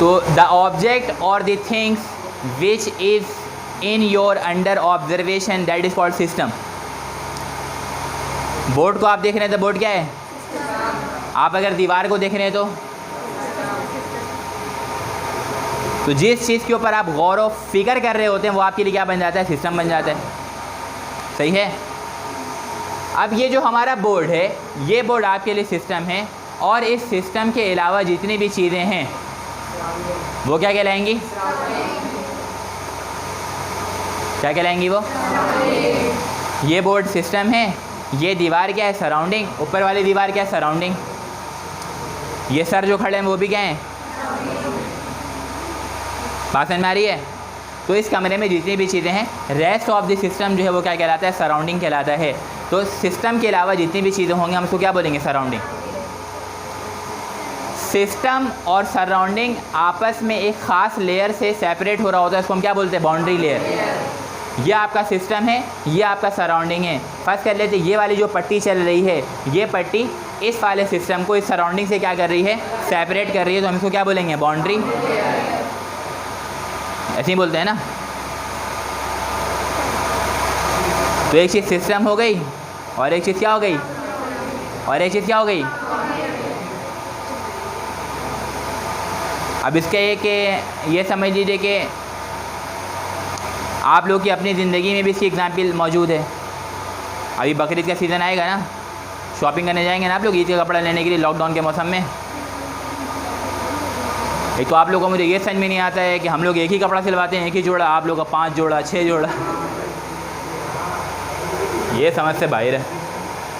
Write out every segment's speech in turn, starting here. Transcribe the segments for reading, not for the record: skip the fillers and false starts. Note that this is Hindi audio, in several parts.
तो द ऑब्जेक्ट और the things which is in your under observation that is called system. Board को आप देख रहे हैं तो बोर्ड क्या है? आप अगर दीवार को देख रहे हैं तो जिस चीज़ के ऊपर आप गौर व फिक्र कर रहे होते हैं वो आपके लिए क्या बन जाता है? सिस्टम बन जाता है। सही है। अब ये जो हमारा बोर्ड है, ये बोर्ड आपके लिए सिस्टम है, और इस सिस्टम के अलावा जितनी भी चीज़ें हैं वो क्या कहलाएंगी? क्या कहलाएंगी वो? ये बोर्ड सिस्टम है, ये दीवार क्या है? सराउंडिंग। ऊपर वाली दीवार क्या है? सराउंडिंग। ये सर जो खड़े हैं वो भी क्या हैं? बात समझ में आ रही है? तो इस कमरे में जितनी भी चीज़ें हैं, रेस्ट ऑफ द सिस्टम जो है वो क्या कहलाता है? सराउंडिंग कहलाता है। तो सिस्टम के अलावा जितनी भी चीज़ें होंगी हम उसको क्या बोलेंगे? सराउंडिंग। सिस्टम और सराउंडिंग आपस में एक ख़ास लेयर से सेपरेट हो रहा होता है, इसको हम क्या बोलते हैं? Boundary layer. ये आपका सिस्टम है, ये आपका सराउंडिंग है। फर्स्ट कर लेते, ये वाली जो पट्टी चल रही है, ये पट्टी इस वाले सिस्टम को इस सराउंडिंग से क्या कर रही है? सेपरेट कर रही है, तो हम इसको क्या बोलेंगे? बाउंड्री। ऐसे ही बोलते हैं ना। तो एक चीज़ सिस्टम हो गई, और एक चीज़ क्या हो गई? और एक चीज़ क्या हो गई? अब इसके एक ये समझ लीजिए कि आप लोग की अपनी ज़िंदगी में भी इसकी एग्जाम्पल मौजूद है। अभी बकरीद का सीज़न आएगा ना, शॉपिंग करने जाएंगे ना आप लोग ईद का कपड़ा लेने के लिए लॉकडाउन के मौसम में। एक तो आप लोगों को मुझे ये समझ में नहीं आता है कि हम लोग एक ही कपड़ा सिलवाते हैं, एक ही जोड़ा, आप लोग का 5 जोड़ा 6 जोड़ा। ये समझ से बाहर है।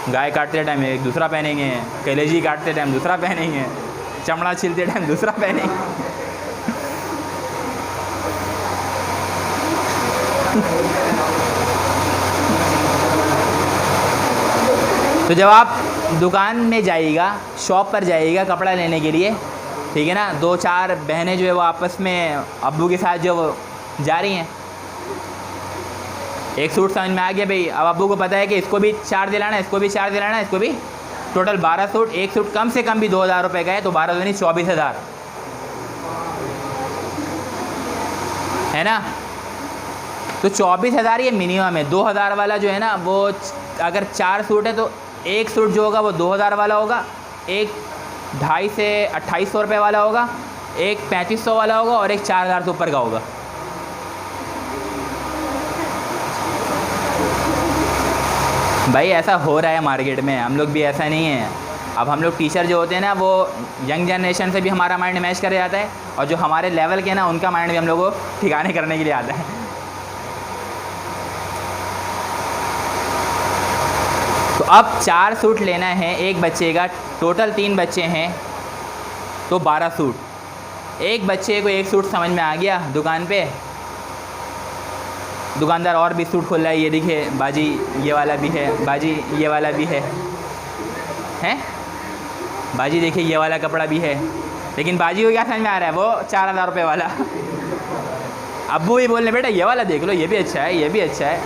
गाय काटते टाइम एक दूसरा पहनेंगे, कलेजी काटते टाइम दूसरा पहनेंगे, चमड़ा छिलते टाइम दूसरा पहनेंगे। तो जब आप दुकान में जाइएगा, शॉप पर जाइएगा कपड़ा लेने के लिए, ठीक है ना, 2-4 बहनें जो है वो आपस में अब्बू के साथ जो वो जा रही हैं, एक सूट समझ में आ गया भाई। अब अब्बू को पता है कि इसको भी 4 दिलाना है, इसको भी 4 दिलाना है, इसको भी, टोटल 12 सूट। एक सूट कम से कम भी 2000 रुपये का है, तो 12 दूनी 24,000 है ना। तो 24,000 ये मिनिमम है। 2000 वाला जो है ना, वो अगर 4 सूट है तो एक सूट जो होगा वो 2000 वाला होगा, एक 2,500 से 2,800 रुपये वाला होगा, एक 3,500 वाला होगा, और एक 4,000 से ऊपर का होगा। भाई ऐसा हो रहा है मार्केट में, हम लोग भी ऐसा नहीं है। अब हम लोग टीचर जो होते हैं ना, वो यंग जनरेशन से भी हमारा माइंड मैच कर जाता है, और जो हमारे लेवल के ना उनका माइंड भी हम लोग को ठिकाने करने के लिए आता है। तो अब 4 सूट लेना है एक बच्चे का, टोटल 3 बच्चे हैं तो 12 सूट। एक बच्चे को एक सूट समझ में आ गया दुकान पे, दुकानदार और भी सूट खोल रहा है, ये देखिए बाजी ये वाला भी है, बाजी ये वाला भी है, हैं बाजी देखिए ये वाला कपड़ा भी है। लेकिन बाजी को क्या समझ में आ रहा है? वो 4,000 रुपये वाला। अब्बू भी बोलने बेटा ये वाला देख लो, ये भी अच्छा है, ये भी अच्छा है।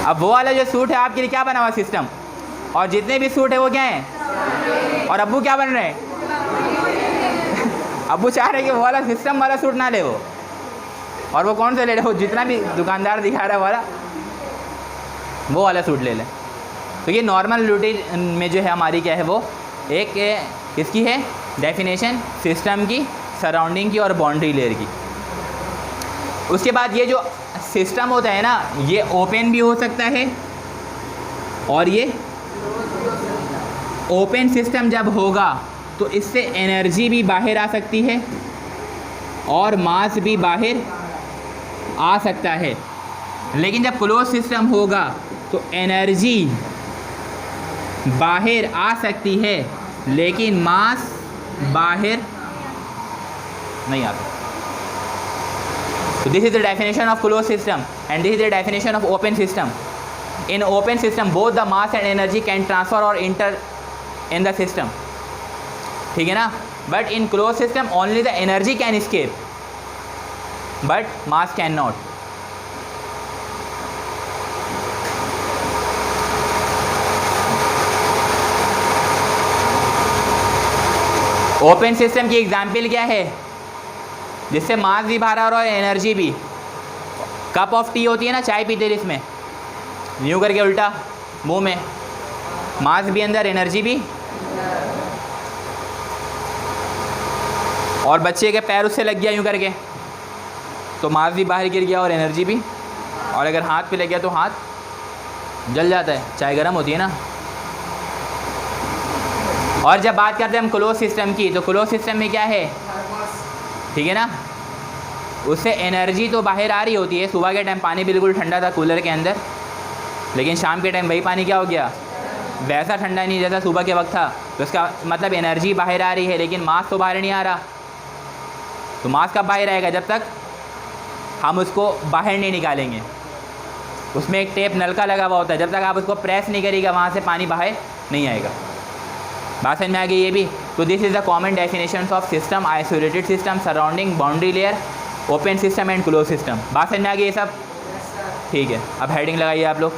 अब वो वाला जो सूट है आपके लिए क्या बना हुआ? सिस्टम। और जितने भी सूट है वो क्या हैं? और अब्बू क्या बन रहे हैं? अब्बू चाह रहे हैं कि वो वाला सिस्टम वाला सूट ना ले वो, और वो कौन सा ले रहे हो? जितना भी दुकानदार दिखा रहा है वाला, वो वाला सूट ले लें। तो ये नॉर्मल रूटीन में जो है हमारी क्या है, वो एक किसकी है डेफिनेशन? सिस्टम की, सराउंडिंग की और बाउंड्री लेयर की। उसके बाद ये जो सिस्टम होता है ना, ये ओपन भी हो सकता है, और ये ओपन सिस्टम जब होगा तो इससे एनर्जी भी बाहर आ सकती है और मास भी बाहर आ सकता है। लेकिन जब क्लोज सिस्टम होगा तो एनर्जी बाहर आ सकती है लेकिन मास बाहर नहीं आता। So this is the definition of closed system and this is the definition of open system. In open system both the mass and energy can transfer or enter in the system, ठीक है ना। But in closed system only the energy can escape but mass cannot. Open system की एग्जाम्पल क्या है, जिससे मास भी बाहर आ रहा है और एनर्जी भी। कप ऑफ टी होती है ना, चाय पीते हैं इसमें, यूँ करके उल्टा मुंह में, मास भी अंदर एनर्जी भी। और बच्चे के पैर उससे लग गया यूँ करके, तो मास भी बाहर गिर गया और एनर्जी भी। और अगर हाथ पे लग गया तो हाथ जल जाता है, चाय गर्म होती है ना। और जब बात करते हैं हम क्लोज सिस्टम की, तो क्लोज सिस्टम में क्या है, ठीक है ना, उससे एनर्जी तो बाहर आ रही होती है। सुबह के टाइम पानी बिल्कुल ठंडा था कूलर के अंदर, लेकिन शाम के टाइम वही पानी क्या हो गया, वैसा ठंडा नहीं जैसा सुबह के वक्त था। तो इसका मतलब एनर्जी बाहर आ रही है, लेकिन मास तो बाहर नहीं आ रहा। तो मास कब बाहर आएगा, जब तक हम उसको बाहर नहीं निकालेंगे। उसमें एक टेप नलका लगा हुआ होता है, जब तक आप उसको प्रेस नहीं करिएगा वहाँ से पानी बाहर नहीं आएगा। बात समझ में आ गई ये भी। तो this is the common definition of system, isolated system, surrounding, boundary layer, open system and close system. बात समझ में आ गई ये सब, ठीक है। अब हेडिंग लगाइए आप लोग।